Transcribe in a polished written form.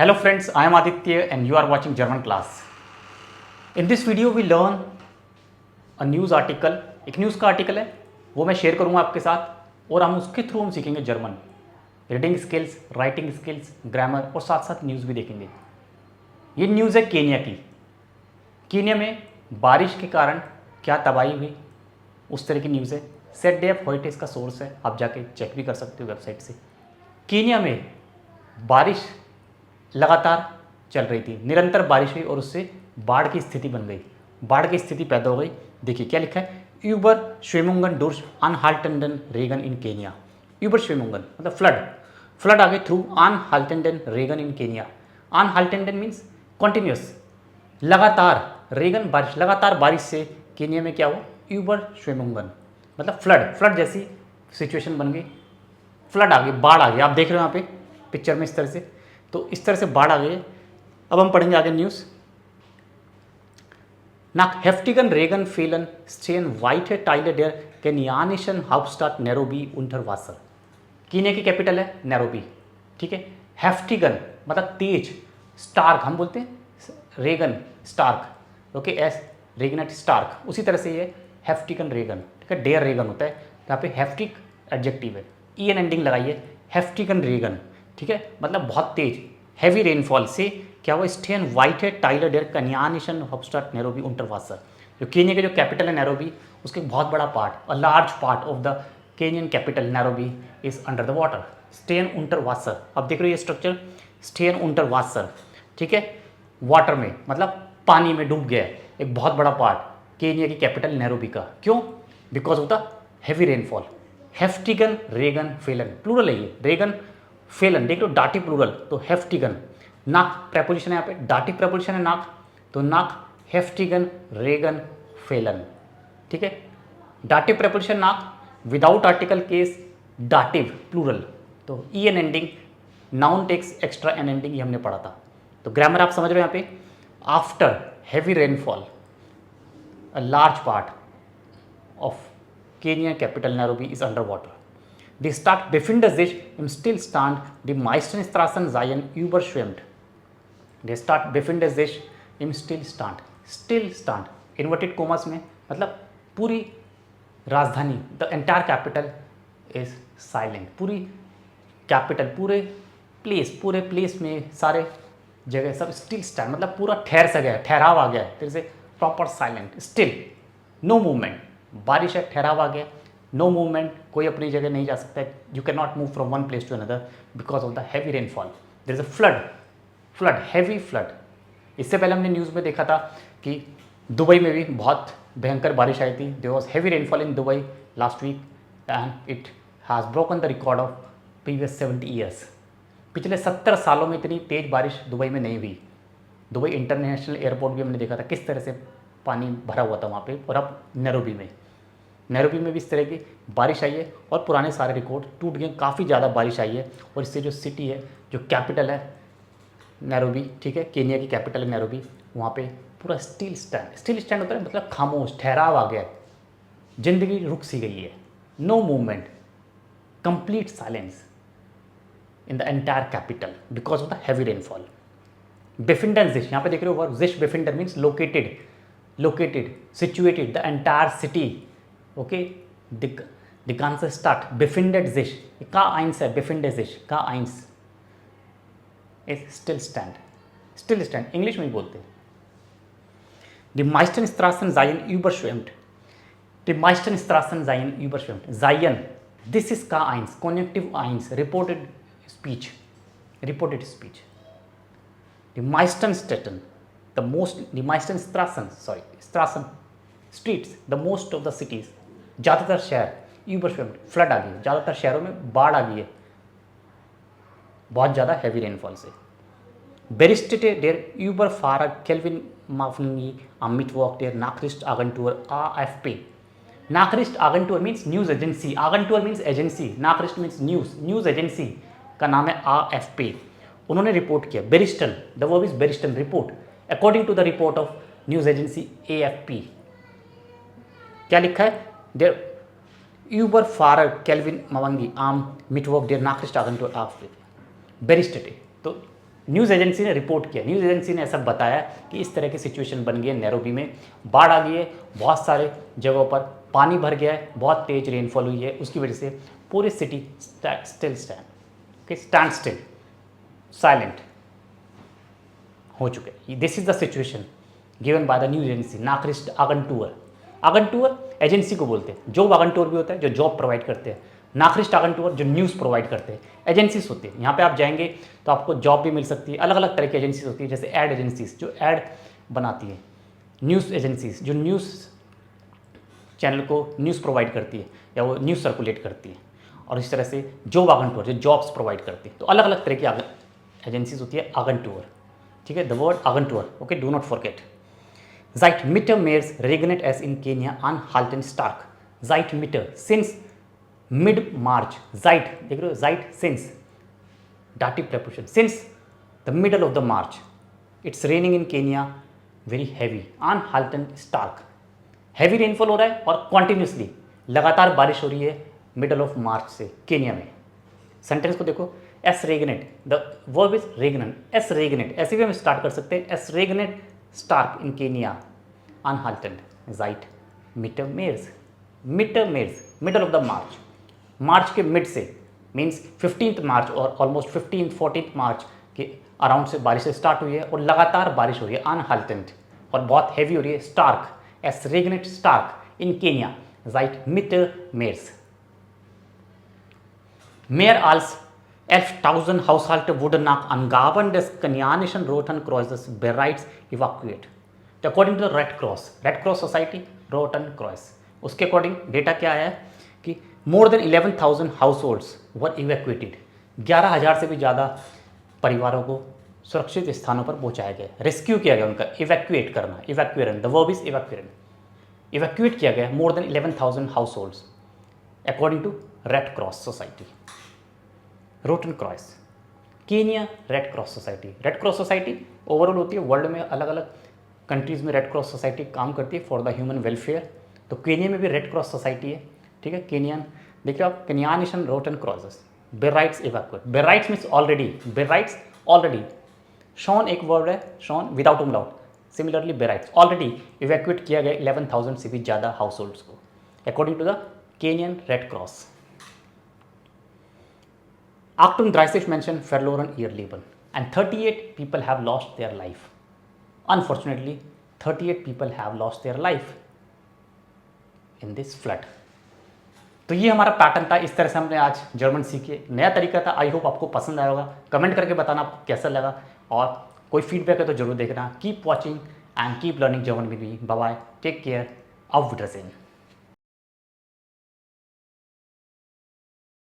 Hello friends, I am Aditya and you are watching German class. In this video we learn a news article. एक news का article है वो मैं share करूँगा आपके साथ और हम उसके थ्रू हम सीखेंगे German, reading skills, writing skills, grammar और साथ साथ न्यूज़ भी देखेंगे। ये न्यूज़ है केन्या की। केन्या में बारिश के कारण क्या तबाही हुई उस तरह की न्यूज़ है। सेट डे ऑफ व्हाइट इसका सोर्स है, आप जाके चेक भी कर सकते हो वेबसाइट से। केन्या में बारिश लगातार चल रही थी, निरंतर बारिश हुई और उससे बाढ़ की स्थिति बन गई, बाढ़ की स्थिति पैदा हो गई। देखिए क्या लिखा है, यूबर श्वेमुंगन डूर्स अनहाल्टेंडन रेगन इन केन्या। यूबर श्वेमुंगन मतलब फ्लड आ गए थ्रू अनहाल्टेंडन रेगन इन केन्या। अनहाल्टेंडन मीन्स कॉन्टिन्यूस, लगातार रेगन बारिश, लगातार बारिश से केन्या में क्या हुआ, यूबर श्वेमुंगन मतलब फ्लड जैसी सिचुएशन बन गई। फ्लड आ गई, बाढ़ आ गई। आप देख रहे हो यहाँ पे पिक्चर में इस तरह से, तो इस तरह से बाढ़ आ गई। अब हम पढ़ेंगे आगे news. Nach heftigen Regenfällen stehen weite Teile der kenianischen Hauptstadt Nairobi unter Wasser। Kenya की कैपिटल है नैरोबी, ठीक है। हेफ्टिगन मतलब तेज, स्टार्क हम बोलते हैं रेगन स्टार्क, ओके, एस रेगनेट स्टार्क, उसी तरह से ये हेफ्टिगन रेगन, ठीक है। डेयर रेगन होता है, यहाँ पे हेफ्टिक एडजेक्टिव है, ई एन एंडिंग लगाइए, हेफ्टिगन रेगन, ठीक है, मतलब बहुत तेज। हैवी रेनफॉल से क्या हुआ, स्टेन वाइट है टाइलर डेर कन्यानिशन हॉपस्टार्ट नैरोबी उंटर वासर। जो केन्या के जो कैपिटल है नैरोबी, उसके बहुत बड़ा part, a large part of the Kenyan capital Nairobi is under the water. स्टेन उंटर वासर, अब देख रहे हो ये स्ट्रक्चर, स्टेन उंटर वासर, ठीक है, वाटर में मतलब पानी में डूब गया है एक बहुत बड़ा पार्ट केनिया की कैपिटल नैरोबी का। क्यों? Because of the heavy rainfall. हेफ्टिगन रेगन फेलन, प्लूरल है ये, रेगन फेलन, देख लो डाटी प्लूरल, तो हेफ्टिगन, नाक प्रेपोजिशन है यहाँ पे, डाटी प्रेपोजिशन है नाक, तो नाक हेफ्टिगन रेगन फेलन, ठीक है। डाटिव प्रेपोजिशन नाक, without article case dative plural, तो E N ending, noun takes extra N ending, ये हमने पढ़ा था। तो ग्रामर आप समझ रहे हो यहाँ पे, after heavy rainfall a large part of Kenya capital Nairobi is under water. Die Stadt befindet sich im Stillstand, die meisten Straßen seien überschwemmt। Die Stadt befindet sich im Stillstand, Stillstand inverted Comus में मतलब पूरी राजधानी, the entire capital is silent, पूरी capital, पूरे place में सारे जगह सब स्टिल स्टैंड मतलब पूरा ठहर सा गया है, ठहराव आ गया है, फिर से proper silent, still, no movement. बारिश है, ठहराव आ गया, नो मूवमेंट, कोई अपनी जगह नहीं जा सकता है, you can not move from one place to another because of the heavy rainfall. There is a flood, heavy flood. इससे पहले हमने न्यूज़ में देखा था कि दुबई में भी बहुत भयंकर बारिश आई थी। There was heavy rainfall in Dubai last week and it has broken the record of previous 70 years. पिछले 70 सालों में इतनी तेज़ बारिश दुबई में नहीं हुई। दुबई इंटरनेशनल एयरपोर्ट भी हमने देखा था किस तरह से पानी भरा हुआ था वहाँ पे, और अब नैरोबी में भी इस तरह की बारिश आई है और पुराने सारे रिकॉर्ड टूट गए, काफ़ी ज़्यादा बारिश आई है। और इससे जो सिटी है, जो कैपिटल है नैरोबी, ठीक है, केनिया की कैपिटल है नैरोबी, वहाँ पे पूरा स्टिल स्टैंड होता है मतलब खामोश, ठहराव आ गया है, जिंदगी रुक सी गई है, no movement, complete silence in the entire capital because of the heavy rainfall. बेफिंडन जिश, यहाँ पे देख रहे हो वर्ब जिश बेफिंडन means located, situated, the entire city, okay. die ganze Stadt befindet sich, का आइंस है, befindet sich, का आइंस इज स्टिल स्टैंड, इंग्लिश में ही बोलते हैं। die meisten Straßen seien überschwemmt, die meisten Straßen seien überschwemmt, seien, this is का आइंस, कॉन्जेक्टिव आइंस, reported speech, die meisten Städten, die meisten Straßen, streets, the most of the cities, ज़्यादातर शहर, यूबरश्वेम्ड, flood आ गई, ज़्यादातर शहरों में बाढ़ आ गई है बहुत ज़्यादा हैवी रेनफॉल से। बेरिस्टेटे डेर यूबर फारा केल्विन माफनी अमित वॉक डेर नाक्रिस्ट आगंटूर AFP। नाक्रिस्ट आगंटूर मीन्स न्यूज़ एजेंसी, आगंटूर मीन्स एजेंसी, नाक्रिस्ट मीन्स न्यूज़ एजेंसी का नाम है AFP। उन्होंने रिपोर्ट किया, बेरिस्टन, द वर्ब इज बेरिस्टन, report, according to the report of news agency AFP। क्या लिखा है, der Überfahrer Kelvin Mawangi am Mittwoch der Nachrichtagentur AFP berichtete। तो न्यूज़ एजेंसी ने रिपोर्ट किया, न्यूज़ एजेंसी ने ऐसा बताया कि इस तरह की सिचुएशन बन गई है नैरोबी में, बाढ़ आ गई है, बहुत सारे जगहों पर पानी भर गया है, बहुत तेज रेनफॉल हुई है, उसकी वजह से पूरी सिटी स्टैंड स्टिल साइलेंट हो चुके। This is the situation given by the news agency नाखरिस्ट आगंटूर। आगंटूर एजेंसी को बोलते हैं, जॉब आगंटूर भी होता है जो जॉब प्रोवाइड करते हैं, नाखरिस्ट आगंटूर जो न्यूज़ प्रोवाइड करते हैं, एजेंसीज होती है। यहाँ पे आप जाएंगे तो आपको जॉब भी मिल सकती है, अलग अलग तरह की एजेंसीज होती है, जैसे एड एजेंसीज जो एड बनाती है, न्यूज़ एजेंसीज जो न्यूज़ चैनल को न्यूज़ प्रोवाइड करती है या वो न्यूज़ सर्कुलेट करती है, और इस तरह से जॉब आगंटूर जो जॉब्स प्रोवाइड करती है। तो अलग अलग तरह की एजेंसीज होती है आगंटूर, ठीक है, द वर्ड आगंटूर, okay, do not forget. Zeitmeter regnate as in Kenya on Halten Stark. Zeitmeter since mid-March. Zeit, देख रहे हो, Zeit since dative preposition since the middle of the March. It's raining in Kenya very heavy on Halten Stark. Heavy rainfall हो रहा है और continuously लगातार बारिश हो रही है मिडल ऑफ मार्च से केनिया में। सेंटेंस को देखो, एस रेगनेट, द वर्ब इज रेगनन, एस रेगनेट, ऐसे भी हम स्टार्ट कर सकते हैं, एस रेगनेट स्टार्क इन केनिया अनहाल्टेड जाइट मिटर मेर्स middle of the March, March के मिड से मीन्स 15 मार्च और ऑलमोस्ट 14 मार्च के अराउंड से बारिश स्टार्ट हुई है और लगातार बारिश हो रही है अनहाल्टेड और बहुत हैवी हो रही है। स्टार्क एस रेगनेट स्टार्क इन केनिया जाइट मिटर मेर्स। Mehr als 11.000 Haushalte wurden nach Angaben des kenianischen Roten Kreuzes bereits evacuiert. According to the Red Cross Society, Roten Kreuz, उसके अकॉर्डिंग डेटा क्या आया है कि more than 11,000 households were evacuated. 11,000 से भी ज़्यादा परिवारों को सुरक्षित स्थानों पर पहुंचाया गया, रेस्क्यू किया गया, उनका इवैक्यूएट करना, इवैक्यूएरन, द वर्ब इज इवैक्यूएरन, इवैक्यूएट किया गया more than 11,000 households according to Red Cross Society. Rotten cross, Kenya red cross society. Red cross society overall होती है, वर्ल्ड में अलग अलग कंट्रीज़ में रेड क्रॉस सोसाइटी काम करती है फॉर द ह्यूमन वेलफेयर। तो केनिया में भी रेड क्रॉस सोसाइटी है, ठीक है। केनियन देखिए आप, केनियानिशन रोटन क्रॉसेस, बेराइट्स इवैक्यूएट, बेराइट्स मीन्स ऑलरेडी, बेराइट्स ऑलरेडी, शॉन एक वर्ड है, शॉन विदाउट उमलाउट, सिमिलरली बेराइट्स ऑलरेडी इवैक्यूएट किया गया 11,000 से भी ज़्यादा हाउस होल्ड्स को according to the Kenyan Red Cross. Achtung, 30 mentioned verloren ihr Leben and 38 people have lost their life. Unfortunately, 38 people have lost their life in this flood. तो ये हमारा पैटर्न था, इस तरह से हमने आज जर्मन सीखे, नया तरीका था। आई होप आपको पसंद आया होगा, कमेंट करके बताना आपको कैसा लगा और कोई फीडबैक है तो जरूर देखना। Keep watching and keep learning German with me. Bye bye, take care, auf Wiedersehen।